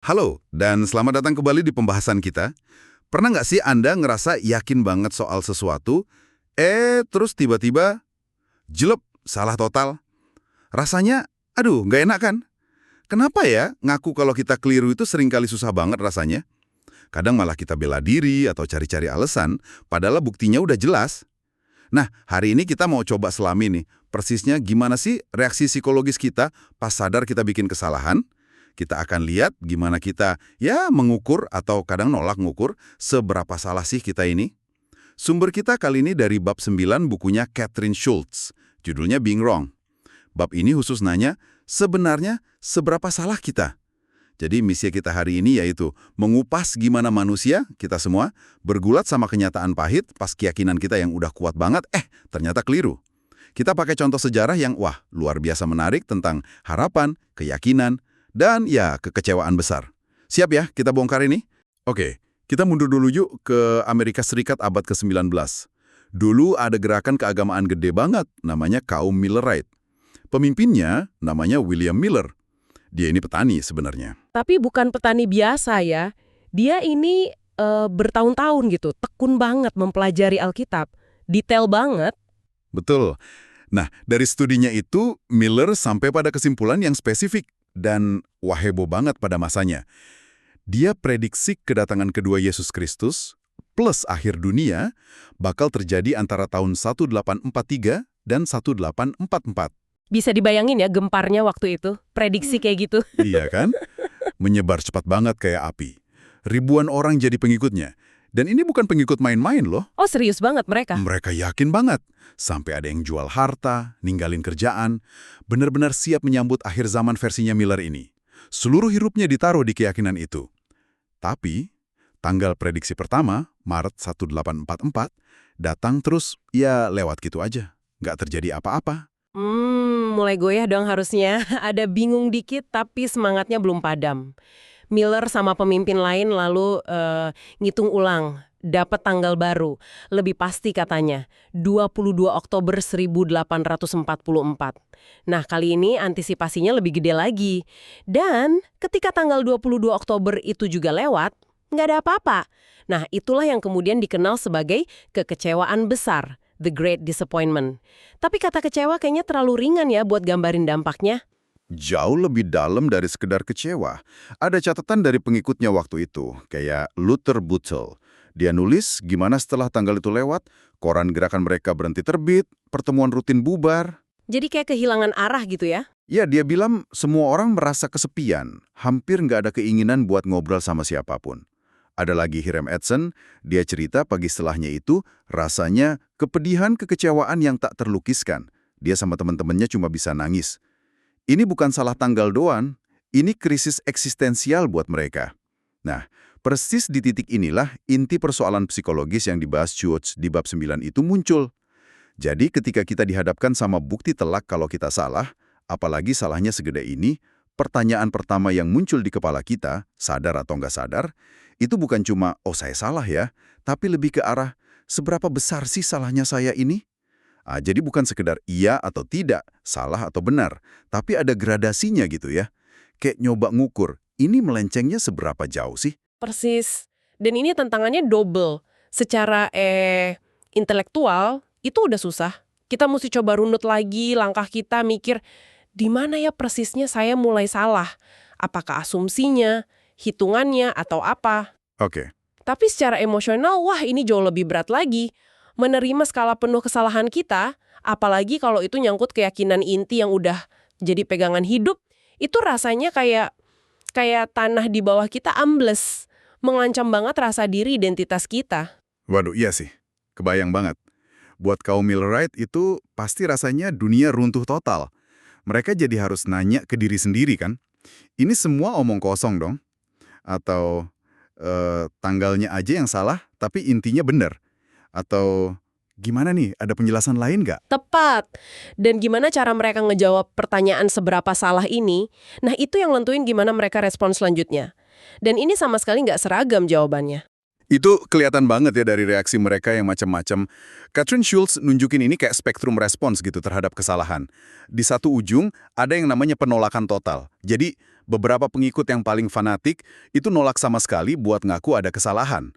Halo, dan selamat datang kembali di pembahasan kita. Pernah nggak sih Anda ngerasa yakin banget soal sesuatu, terus tiba-tiba, jelek, salah total? Rasanya, aduh, nggak enak kan? Kenapa ya ngaku kalau kita keliru itu seringkali susah banget rasanya? Kadang malah kita bela diri atau cari-cari alasan, padahal buktinya udah jelas. Nah, hari ini kita mau coba selami nih, persisnya gimana sih reaksi psikologis kita pas sadar kita bikin kesalahan? Kita akan lihat gimana kita mengukur atau kadang nolak ngukur seberapa salah sih kita ini. Sumber kita kali ini dari bab 9 bukunya Catherine Schultz. Judulnya Being Wrong. Bab ini khusus nanya, sebenarnya seberapa salah kita? Jadi misi kita hari ini yaitu mengupas gimana manusia, kita semua, bergulat sama kenyataan pahit pas keyakinan kita yang udah kuat banget, ternyata keliru. Kita pakai contoh sejarah yang luar biasa menarik tentang harapan, keyakinan, dan kekecewaan besar. Siap ya kita bongkar ini? Oke, kita mundur dulu yuk ke Amerika Serikat abad ke-19. Dulu ada gerakan keagamaan gede banget, namanya kaum Millerite. Pemimpinnya namanya William Miller. Dia ini petani sebenarnya. Tapi bukan petani biasa ya. Dia ini bertahun-tahun gitu, tekun banget mempelajari Alkitab. Detail banget. Betul. Nah, dari studinya itu, Miller sampai pada kesimpulan yang spesifik dan heboh banget pada masanya. Dia prediksi kedatangan kedua Yesus Kristus plus akhir dunia bakal terjadi antara tahun 1843 dan 1844. Bisa dibayangin ya gemparnya waktu itu, prediksi kayak gitu. Iya kan? Menyebar cepat banget kayak api. Ribuan orang jadi pengikutnya. Dan ini bukan pengikut main-main loh. Oh serius banget mereka? Mereka yakin banget. Sampai ada yang jual harta, ninggalin kerjaan, benar-benar siap menyambut akhir zaman versinya Miller ini. Seluruh hidupnya ditaruh di keyakinan itu. Tapi, tanggal prediksi pertama, Maret 1844, datang terus, lewat gitu aja. Nggak terjadi apa-apa. Mulai goyah dong harusnya. Ada bingung dikit tapi semangatnya belum padam. Miller sama pemimpin lain lalu ngitung ulang, dapat tanggal baru. Lebih pasti katanya, 22 Oktober 1844. Nah, kali ini antisipasinya lebih gede lagi. Dan ketika tanggal 22 Oktober itu juga lewat, nggak ada apa-apa. Nah, itulah yang kemudian dikenal sebagai kekecewaan besar, the great disappointment. Tapi kata kecewa kayaknya terlalu ringan ya buat gambarin dampaknya. Jauh lebih dalam dari sekedar kecewa. Ada catatan dari pengikutnya waktu itu, kayak Luther Butzel. Dia nulis gimana setelah tanggal itu lewat, koran gerakan mereka berhenti terbit, pertemuan rutin bubar. Jadi kayak kehilangan arah gitu ya? Ya, dia bilang semua orang merasa kesepian, hampir nggak ada keinginan buat ngobrol sama siapapun. Ada lagi Hiram Edson, dia cerita pagi setelahnya itu, rasanya kepedihan kekecewaan yang tak terlukiskan. Dia sama teman-temannya cuma bisa nangis. Ini bukan salah tanggal doang, ini krisis eksistensial buat mereka. Nah, persis di titik inilah inti persoalan psikologis yang dibahas Schultz di bab 9 itu muncul. Jadi ketika kita dihadapkan sama bukti telak kalau kita salah, apalagi salahnya segede ini, pertanyaan pertama yang muncul di kepala kita, sadar atau nggak sadar, itu bukan cuma, saya salah ya, tapi lebih ke arah, seberapa besar sih salahnya saya ini? Jadi bukan sekedar iya atau tidak, salah atau benar, tapi ada gradasinya gitu ya. Kayak nyoba ngukur, ini melencengnya seberapa jauh sih? Persis. Dan ini tantangannya double. Secara intelektual, itu udah susah. Kita mesti coba runut lagi langkah kita mikir, di mana ya persisnya saya mulai salah? Apakah asumsinya, hitungannya, atau apa? Oke. Tapi secara emosional, ini jauh lebih berat lagi. Menerima skala penuh kesalahan kita, apalagi kalau itu nyangkut keyakinan inti yang udah jadi pegangan hidup, itu rasanya kayak tanah di bawah kita ambles, mengancam banget rasa diri identitas kita. Waduh, iya sih. Kebayang banget. Buat kaum Millerite itu pasti rasanya dunia runtuh total. Mereka jadi harus nanya ke diri sendiri kan? Ini semua omong kosong dong? Atau tanggalnya aja yang salah, tapi intinya benar? Atau gimana nih, ada penjelasan lain nggak? Tepat. Dan gimana cara mereka ngejawab pertanyaan seberapa salah ini, nah itu yang nentuin gimana mereka respon selanjutnya. Dan ini sama sekali nggak seragam jawabannya. Itu kelihatan banget ya dari reaksi mereka yang macam-macam. Catherine Schulz nunjukin ini kayak spektrum respons gitu terhadap kesalahan. Di satu ujung ada yang namanya penolakan total. Jadi beberapa pengikut yang paling fanatik itu nolak sama sekali buat ngaku ada kesalahan.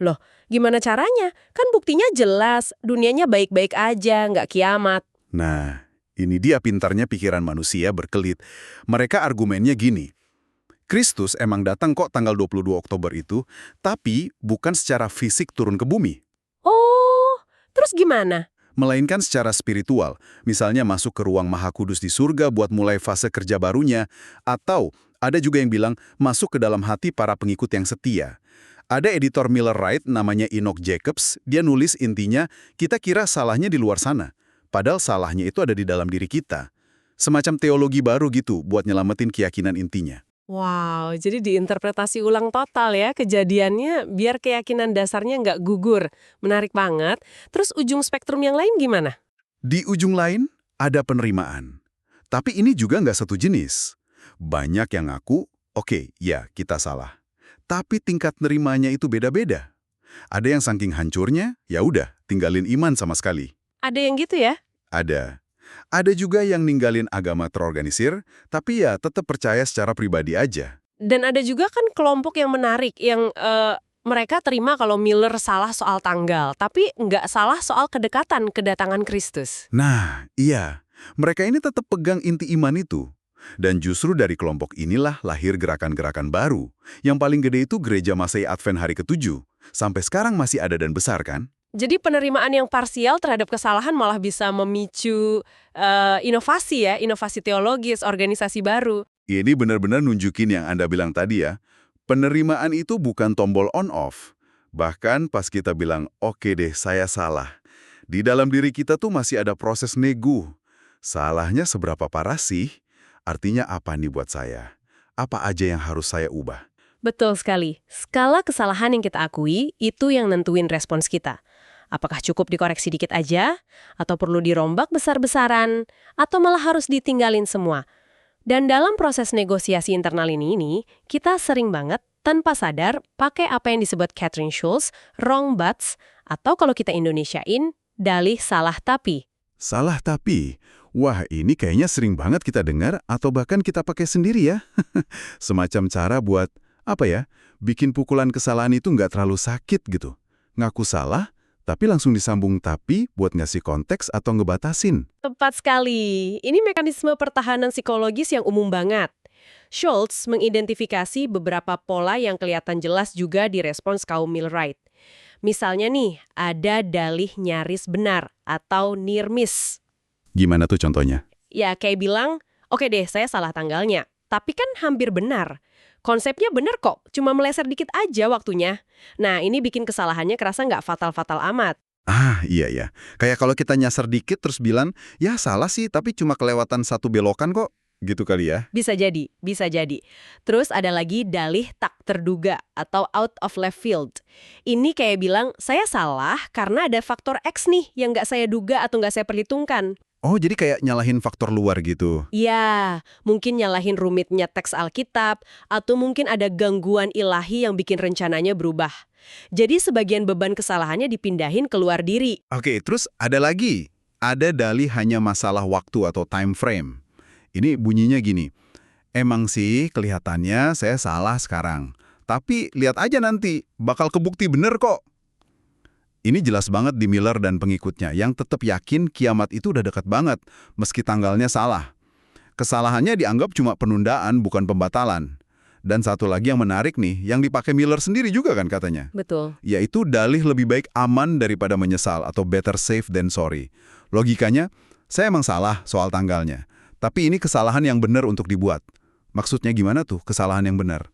Loh, gimana caranya? Kan buktinya jelas, dunianya baik-baik aja, nggak kiamat. Nah, ini dia pintarnya pikiran manusia berkelit. Mereka argumennya gini. Kristus emang datang kok tanggal 22 Oktober itu, tapi bukan secara fisik turun ke bumi. Oh, terus gimana? Melainkan secara spiritual, misalnya masuk ke ruang Maha Kudus di surga buat mulai fase kerja barunya, atau ada juga yang bilang masuk ke dalam hati para pengikut yang setia. Ada editor Miller Wright namanya Enoch Jacobs, dia nulis intinya kita kira salahnya di luar sana, padahal salahnya itu ada di dalam diri kita. Semacam teologi baru gitu buat nyelamatin keyakinan intinya. Wow, jadi diinterpretasi ulang total ya kejadiannya biar keyakinan dasarnya nggak gugur. Menarik banget. Terus ujung spektrum yang lain gimana? Di ujung lain, ada penerimaan. Tapi ini juga nggak satu jenis. Banyak yang ngaku, oke, ya kita salah. Tapi tingkat nerimanya itu beda-beda. Ada yang saking hancurnya, ya udah, tinggalin iman sama sekali. Ada yang gitu ya? Ada. Ada juga yang ninggalin agama terorganisir, tapi ya tetap percaya secara pribadi aja. Dan ada juga kan kelompok yang menarik, yang mereka terima kalau Miller salah soal tanggal, tapi nggak salah soal kedatangan Kristus. Nah, iya. Mereka ini tetap pegang inti iman itu. Dan justru dari kelompok inilah lahir gerakan-gerakan baru. Yang paling gede itu Gereja Masehi Advent hari ke-7. Sampai sekarang masih ada dan besar kan? Jadi penerimaan yang parsial terhadap kesalahan malah bisa memicu inovasi ya, inovasi teologis, organisasi baru. Ini benar-benar nunjukin yang Anda bilang tadi ya. Penerimaan itu bukan tombol on-off. Bahkan pas kita bilang, oke deh saya salah. Di dalam diri kita tuh masih ada proses nego. Salahnya seberapa parah sih? Artinya apa nih buat saya? Apa aja yang harus saya ubah? Betul sekali. Skala kesalahan yang kita akui, itu yang nentuin respons kita. Apakah cukup dikoreksi dikit aja? Atau perlu dirombak besar-besaran? Atau malah harus ditinggalin semua? Dan dalam proses negosiasi internal ini, kita sering banget tanpa sadar pakai apa yang disebut Catherine Schulz, wrong buts, atau kalau kita Indonesiain, dalih salah tapi. Salah tapi, wah ini kayaknya sering banget kita dengar atau bahkan kita pakai sendiri ya. Semacam cara buat, bikin pukulan kesalahan itu nggak terlalu sakit gitu. Ngaku salah, tapi langsung disambung tapi buat ngasih konteks atau ngebatasin. Tepat sekali. Ini mekanisme pertahanan psikologis yang umum banget. Schulz mengidentifikasi beberapa pola yang kelihatan jelas juga di respons kaum Millerite. Misalnya nih, ada dalih nyaris benar atau near miss. Gimana tuh contohnya? Ya, kayak bilang, oke deh saya salah tanggalnya, tapi kan hampir benar. Konsepnya benar kok, cuma meleset dikit aja waktunya. Nah, ini bikin kesalahannya kerasa nggak fatal-fatal amat. Ah, iya. Kayak kalau kita nyasar dikit terus bilang, ya salah sih tapi cuma kelewatan satu belokan kok. Gitu kali ya? Bisa jadi, bisa jadi. Terus ada lagi dalih tak terduga atau out of left field. Ini kayak bilang, saya salah karena ada faktor X nih yang nggak saya duga atau nggak saya perhitungkan. Oh, jadi kayak nyalahin faktor luar gitu. Ya, mungkin nyalahin rumitnya teks Alkitab, atau mungkin ada gangguan ilahi yang bikin rencananya berubah. Jadi sebagian beban kesalahannya dipindahin keluar diri. Oke, terus ada lagi. Ada dalih hanya masalah waktu atau time frame. Ini bunyinya gini, emang sih kelihatannya saya salah sekarang. Tapi lihat aja nanti, bakal kebukti bener kok. Ini jelas banget di Miller dan pengikutnya yang tetap yakin kiamat itu udah dekat banget, meski tanggalnya salah. Kesalahannya dianggap cuma penundaan, bukan pembatalan. Dan satu lagi yang menarik nih, yang dipakai Miller sendiri juga kan katanya. Betul. Yaitu dalih lebih baik aman daripada menyesal atau better safe than sorry. Logikanya, saya emang salah soal tanggalnya. Tapi ini kesalahan yang benar untuk dibuat. Maksudnya gimana tuh kesalahan yang benar?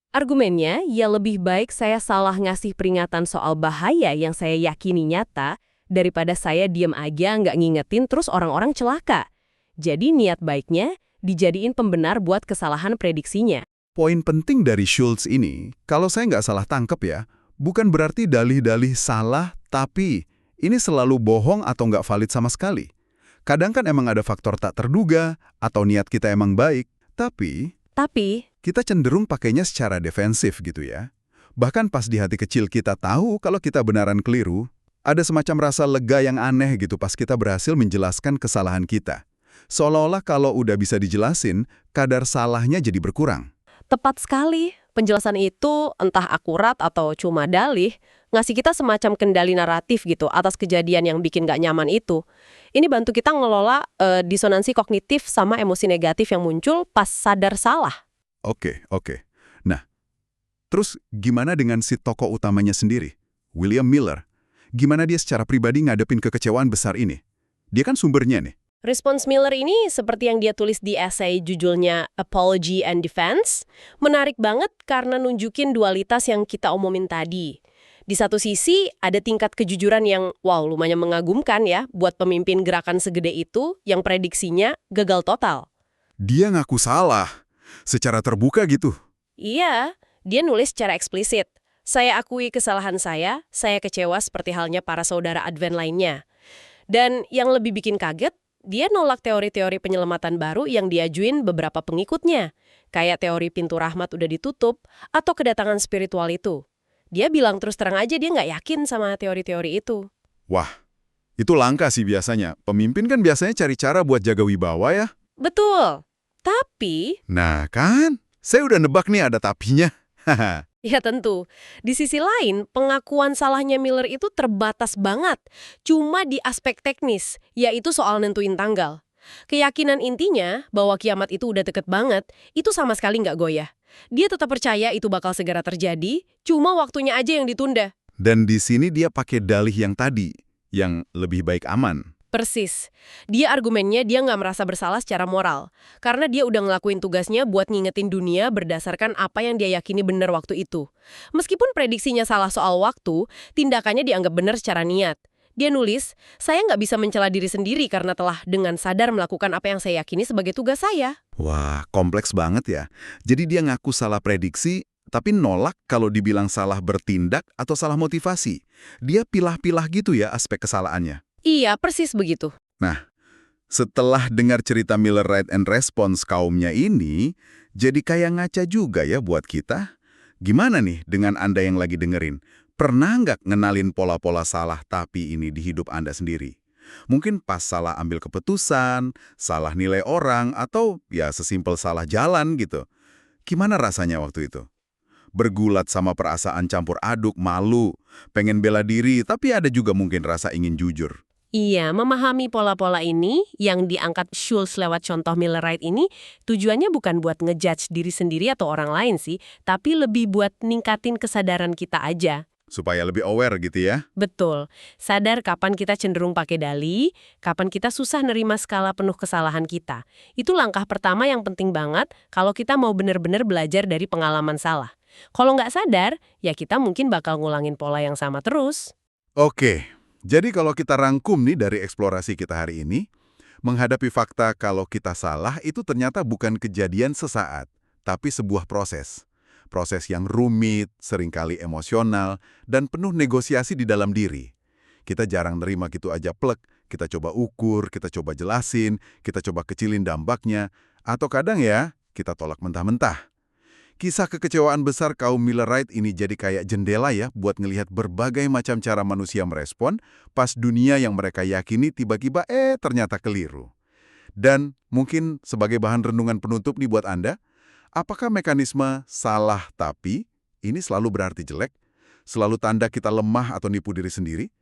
Argumennya, ya lebih baik saya salah ngasih peringatan soal bahaya yang saya yakini nyata, daripada saya diem aja nggak ngingetin terus orang-orang celaka. Jadi niat baiknya dijadiin pembenar buat kesalahan prediksinya. Poin penting dari Schulz ini, kalau saya nggak salah tangkep ya, bukan berarti dalih-dalih salah, tapi ini selalu bohong atau nggak valid sama sekali. Kadang kan emang ada faktor tak terduga, atau niat kita emang baik, tapi kita cenderung pakainya secara defensif gitu ya. Bahkan pas di hati kecil kita tahu kalau kita benaran keliru, ada semacam rasa lega yang aneh gitu pas kita berhasil menjelaskan kesalahan kita. Seolah-olah kalau udah bisa dijelasin, kadar salahnya jadi berkurang. Tepat sekali. Penjelasan itu entah akurat atau cuma dalih, ngasih kita semacam kendali naratif gitu atas kejadian yang bikin gak nyaman itu. Ini bantu kita ngelola disonansi kognitif sama emosi negatif yang muncul pas sadar salah. Oke. Nah, terus gimana dengan si tokoh utamanya sendiri, William Miller? Gimana dia secara pribadi ngadepin kekecewaan besar ini? Dia kan sumbernya nih. Respons Miller ini seperti yang dia tulis di esai judulnya Apology and Defense, menarik banget karena nunjukin dualitas yang kita omongin tadi. Di satu sisi, ada tingkat kejujuran yang, lumayan mengagumkan ya, buat pemimpin gerakan segede itu yang prediksinya gagal total. Dia ngaku salah, secara terbuka gitu. Iya, dia nulis secara eksplisit. Saya akui kesalahan saya kecewa seperti halnya para saudara Advent lainnya. Dan yang lebih bikin kaget, dia nolak teori-teori penyelamatan baru yang diajuin beberapa pengikutnya. Kayak teori pintu rahmat udah ditutup, atau kedatangan spiritual itu. Dia bilang terus terang aja dia nggak yakin sama teori-teori itu. Wah, itu langka sih biasanya. Pemimpin kan biasanya cari cara buat jaga wibawa ya. Betul. Tapi... Nah kan, saya udah nebak nih ada tapinya. Haha. Ya tentu. Di sisi lain, pengakuan salahnya Miller itu terbatas banget. Cuma di aspek teknis, yaitu soal nentuin tanggal. Keyakinan intinya bahwa kiamat itu udah deket banget, itu sama sekali nggak goyah. Dia tetap percaya itu bakal segera terjadi, cuma waktunya aja yang ditunda. Dan di sini dia pakai dalih yang tadi, yang lebih baik aman. Persis. Dia argumennya dia nggak merasa bersalah secara moral. Karena dia udah ngelakuin tugasnya buat ngingetin dunia berdasarkan apa yang dia yakini benar waktu itu. Meskipun prediksinya salah soal waktu, tindakannya dianggap benar secara niat. Dia nulis, saya nggak bisa mencela diri sendiri karena telah dengan sadar melakukan apa yang saya yakini sebagai tugas saya. Wah, kompleks banget ya. Jadi dia ngaku salah prediksi, tapi nolak kalau dibilang salah bertindak atau salah motivasi. Dia pilah-pilah gitu ya aspek kesalahannya. Iya, persis begitu. Nah, setelah dengar cerita Miller Right and Response kaumnya ini, jadi kayak ngaca juga ya buat kita. Gimana nih dengan Anda yang lagi dengerin? Pernah nggak ngenalin pola-pola salah tapi ini di hidup Anda sendiri? Mungkin pas salah ambil keputusan, salah nilai orang, atau ya sesimpel salah jalan gitu. Gimana rasanya waktu itu? Bergulat sama perasaan campur aduk, malu, pengen bela diri, tapi ada juga mungkin rasa ingin jujur. Iya, memahami pola-pola ini yang diangkat Schultz lewat contoh Miller Right ini tujuannya bukan buat ngejudge diri sendiri atau orang lain sih, tapi lebih buat ningkatin kesadaran kita aja. Supaya lebih aware gitu ya. Betul. Sadar kapan kita cenderung pakai dalih, kapan kita susah nerima skala penuh kesalahan kita. Itu langkah pertama yang penting banget kalau kita mau benar-benar belajar dari pengalaman salah. Kalau nggak sadar, ya kita mungkin bakal ngulangin pola yang sama terus. Oke, jadi kalau kita rangkum nih dari eksplorasi kita hari ini, menghadapi fakta kalau kita salah itu ternyata bukan kejadian sesaat, tapi sebuah proses. Proses yang rumit, seringkali emosional, dan penuh negosiasi di dalam diri. Kita jarang nerima gitu aja plek, kita coba ukur, kita coba jelasin, kita coba kecilin dampaknya, atau kadang ya, kita tolak mentah-mentah. Kisah kekecewaan besar kaum Millerite ini jadi kayak jendela ya buat ngelihat berbagai macam cara manusia merespon pas dunia yang mereka yakini tiba-tiba ternyata keliru. Dan mungkin sebagai bahan renungan penutup nih buat Anda, apakah mekanisme salah tapi ini selalu berarti jelek? Selalu tanda kita lemah atau nipu diri sendiri?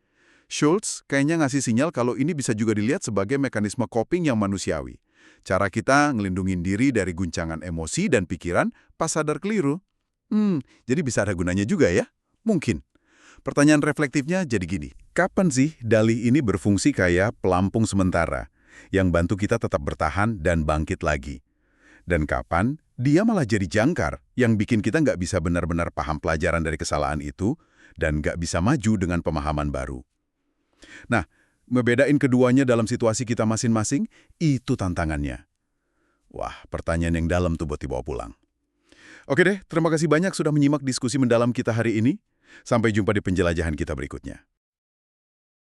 Schultz kayaknya ngasih sinyal kalau ini bisa juga dilihat sebagai mekanisme coping yang manusiawi. Cara kita ngelindungin diri dari guncangan emosi dan pikiran pas sadar keliru. Jadi bisa ada gunanya juga ya? Mungkin. Pertanyaan reflektifnya jadi gini. Kapan sih dalih ini berfungsi kayak pelampung sementara yang bantu kita tetap bertahan dan bangkit lagi? Dan kapan dia malah jadi jangkar yang bikin kita nggak bisa benar-benar paham pelajaran dari kesalahan itu dan nggak bisa maju dengan pemahaman baru? Nah, ngebedain keduanya dalam situasi kita masing-masing, itu tantangannya. Wah, pertanyaan yang dalam tuh buat dibawa pulang. Oke deh, terima kasih banyak sudah menyimak diskusi mendalam kita hari ini. Sampai jumpa di penjelajahan kita berikutnya.